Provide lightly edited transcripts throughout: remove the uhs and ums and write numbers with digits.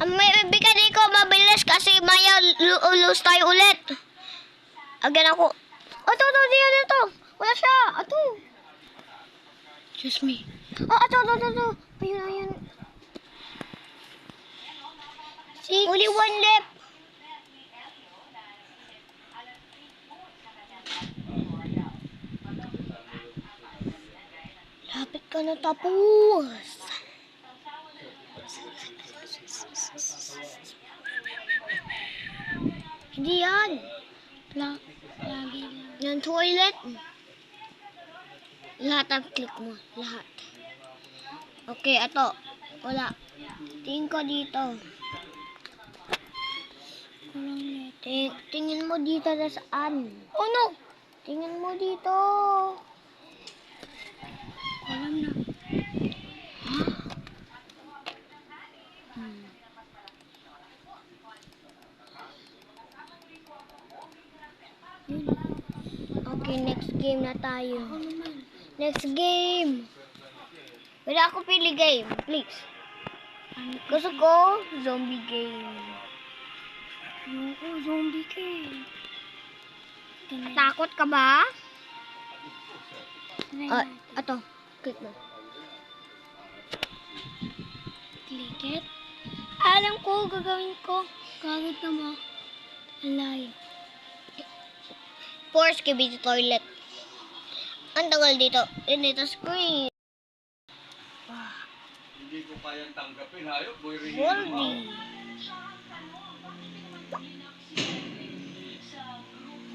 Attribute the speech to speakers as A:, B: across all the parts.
A: May bigyan ko mabilis kasi maya lose tayo ulit. Again ako. Ato, dito. Wala siya. Ato.
B: Just me.
A: Ato. Ayun. Only one left. Lapit ka na tapos. Hindi yan.
B: Lagi lang.
A: Yan toilet. Lahat ang click mo. Lahat. Okay, ato. Wala. Tingin ko dito. Tingin mo dito na saan?
B: Oh no!
A: Tingin mo dito.
B: Alam na.
A: Okay, next game na tayo.
B: Ako naman.
A: Next game. Wala ako pili game, please. Gusto ko, zombie game.
B: Ayoko, zombie game.
A: Takot ka ba?
B: Try
A: Ato. Click mo.
B: Click it. Alam ko, gagawin ko. Kagad na mo. Alay.
A: Force KB sa toilet. Ang tagal dito. Dito screen.
C: Hindi ko kayang tanggapin, hayop. Boy,
A: Goldie.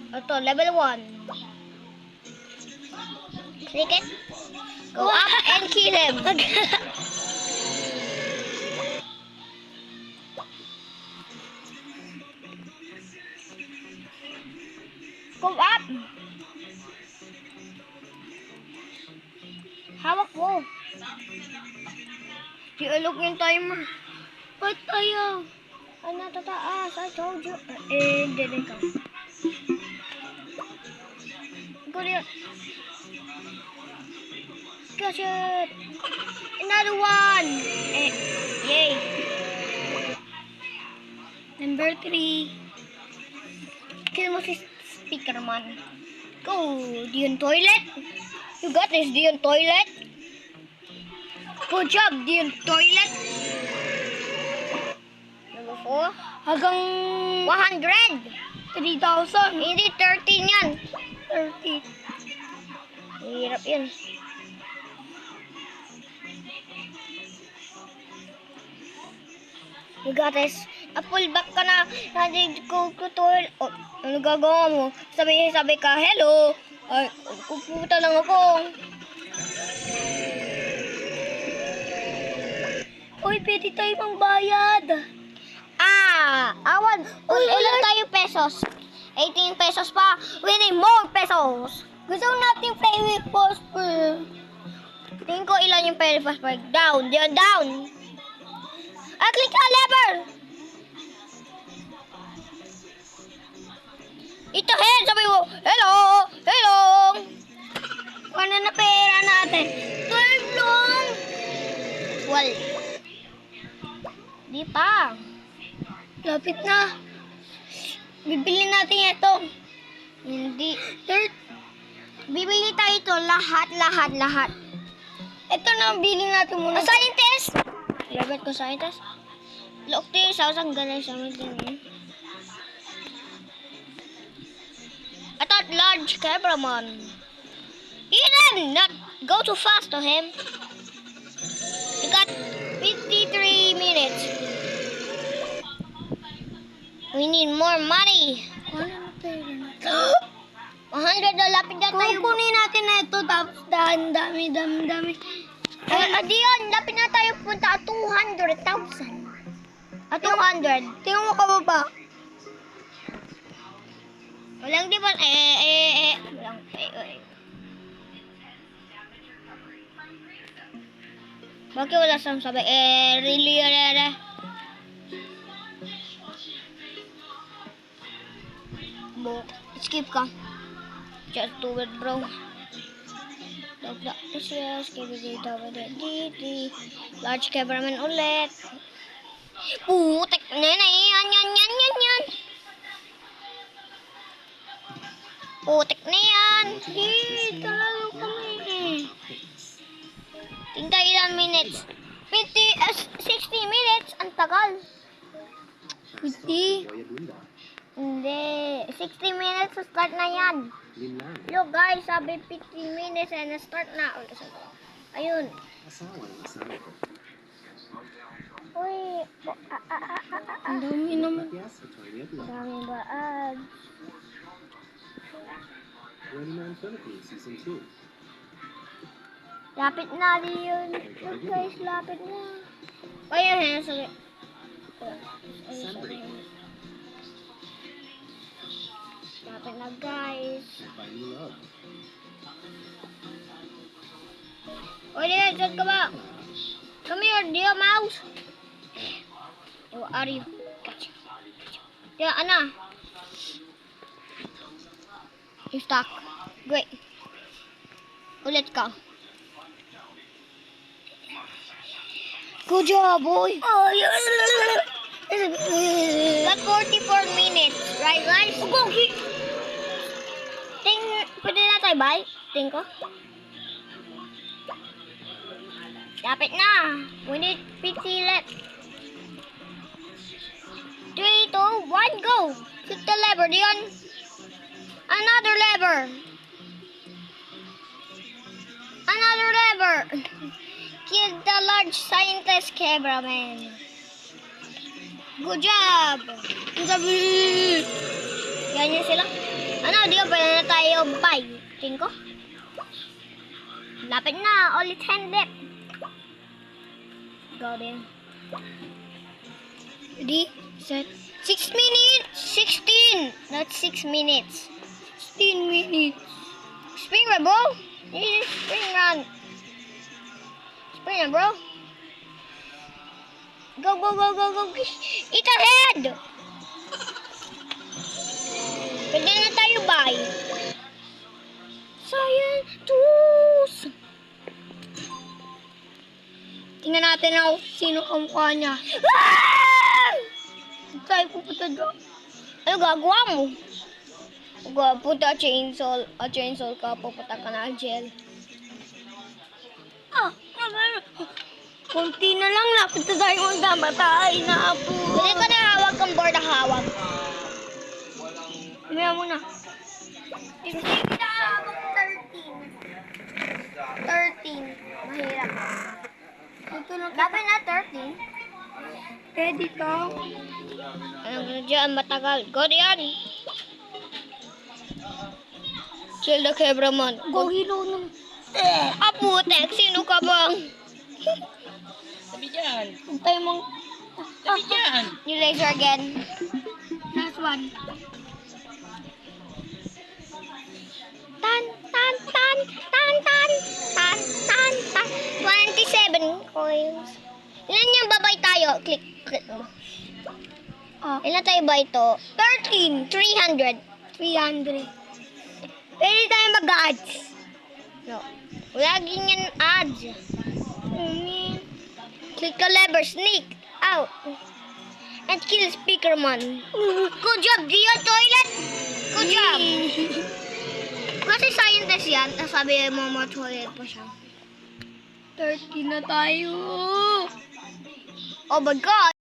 A: Ito, level 1. Click it. Go up and kill him. Go up. Hawak mo. Ialok yung timer.
B: Ba't ayaw?
A: Ano, tataas. I told you. Didn't go. Go there. Catch it. Another one. Yay.
B: Number 3.
A: Kill mo si speaker man. Go. Dion toilet. You got this, Dion toilet. Good job, Dion toilet. Number 4.
B: Hanggang
A: 100.
B: 3,000.
A: Hindi, 13 yan.
B: 30.
A: Hirap yan. You got this. Pull back ka na. Hindi ko toilet. Oh, ano gagawa mo? Sabi ka, hello. Ay, pupunta lang ako.
B: Uy, pwede tayo magbayad.
A: Awan. Ilan tayo pesos? 18 pesos pa. We need more pesos.
B: Gusto natin play with Prosper.
A: Tingin ko ilan yung pesos pa. Down. Down. Click ka lever. Ito, hen. Sabi mo, hello.
B: Ano na pera natin? 12 lang.
A: Well, di pa.
B: Lapit na. Bibili natin ito.
A: Hindi.
B: Third.
A: Bibili tayo ito. Lahat.
B: Ito na, bilhin natin muna.
A: Scientist! Labit ko scientist. Look, tayo sa usang ganay sa amin din. I thought large cameraman. Eden! Not go too fast to him. You got 53 minutes. We need more money.
B: Ano na pera natin?
A: 100 na lapit na tayo.
B: Kukunin natin na ito, tapos dami.
A: Diyon, lapit na tayo punta 200,000. 200.
B: Tingnan mo kababa.
A: Walang di ba? Walang Bakit wala siyang sabi? Really? Skip ka. Just do it, bro. Skip it dito. Large cameraman ulit. Putek na yan. Putek na yan.
B: Talaga kami.
A: Tingnan ilan minutes. 60 minutes. Ang tagal.
B: 50.
A: Hindi. 60 minutes to start na yan. Look guys, sabi 50 minutes and start na. Ayun. Uy.
B: Ang dami naman.
A: Dami ba? Lapit na din yun. Look guys, lapit na. Ayun, sorry. Lapit na guys. Oy, Dian, saan ka ba? Come here, dear mouse. Where are you? Gotcha. Yeah, Anna. You stuck. Great. Ulit ka. Good job, boy.
B: Oh,
A: Got 44 minutes, right guys? Pwede na tayo, bye? Ting ko. Lapit na. We need 50 left. 3, 2, 1, go. Click the lever, Dion. Another lever. Another lever. Kill the large scientist cameraman. Good job. Yan yun sila. Ano, Dion, pwede na tayo bye. Ting ko. Lapit na. Only 10 left. Go there.
B: Ready, set.
A: 6 minutes. 16. Not 6 minutes.
B: 16 minutes.
A: Spring run, bro. Yeah, spring run. Spring run, bro. Go, go, go, go, go. Eat ahead. Pwede na tayo, bye. Science.
B: Tingnan natin ako sino kamukha niya.
A: Ah!
B: Tayo pupunta doon.
A: Ano gagawa mo? Punta chainsaw ka, pupunta ka na jail.
B: Kunti na lang, lapit na tayo magkamatay na po.
A: Pwede ka na hawag kang board na hawag.
B: Tumaya muna.
A: Hindi kita hawag 13. Mahirap.
B: Ito lang.
A: Dapat na 13.
B: Ready ka?
A: Ano na dyan, matagal. Go diyan. Kill the cameraman.
B: Go hilo ng...
A: Aputek, sino ka bang?
C: Sabi dyan.
B: Huwag tayo mang...
C: Sabi dyan.
A: You laser again.
B: Last one.
A: Tan, tan, tan, tan, tan, tan, tan, tan. 27 coins. Ilan yung babay tayo? Click mo. Ilan tayo ba ito? 13. 300.
B: 300.
A: Pwede tayo mag-ads. No. Lagi yan ads. Click the lever. Sneak out. And kill Speakerman. Good job, Gio Toilet. Good job. Kasi scientist yan. Sabi mo toilet pa siya.
B: 30 na tayo.
A: Oh my God.